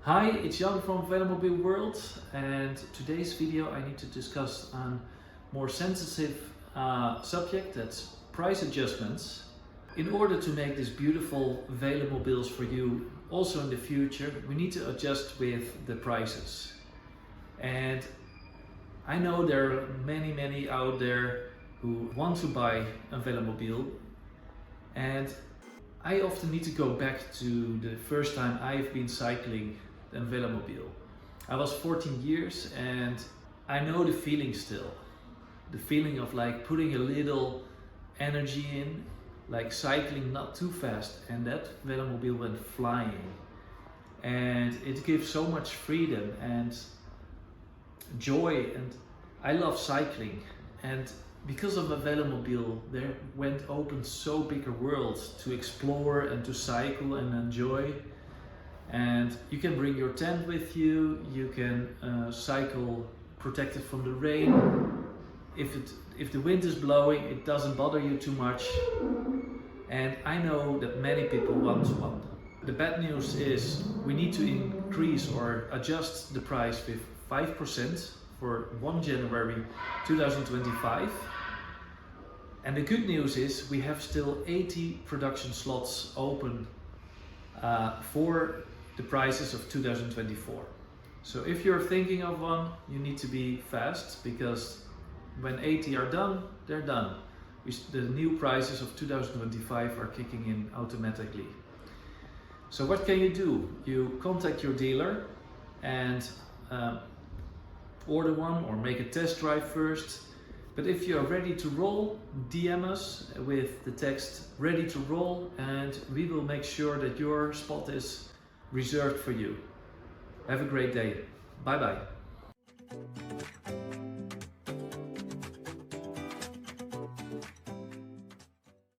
Hi, it's Jan from Velomobile World, and today's video I need to discuss a more sensitive subject, that's price adjustments. In order to make these beautiful Velomobiles for you also in the future, we need to adjust with the prices. And I know there are many out there who want to buy a Velomobile, and I often need to go back to the first time I've been cycling a Velomobile. I was 14 years and I know the feeling still. The feeling of like putting a little energy in, like cycling not too fast, and that Velomobile went flying. And it gives so much freedom and joy, and I love cycling. And because of a Velomobile, there went open so big a world to explore and to cycle and enjoy. And you can bring your tent with you, you can cycle protected from the rain. If the wind is blowing, it doesn't bother you too much. And I know that many people want one. The bad news is we need to increase or adjust the price with 5% for 1 January 2025. And the good news is we have still 80 production slots open for the prices of 2024. So if you're thinking of one, you need to be fast, because when 80 are done, they're done. The new prices of 2025 are kicking in automatically. So what can you do? You contact your dealer and order one or make a test drive first. But if you are ready to roll, DM us with the text "ready to roll" and we will make sure that your spot is reserved for you. Have a great day. Bye bye.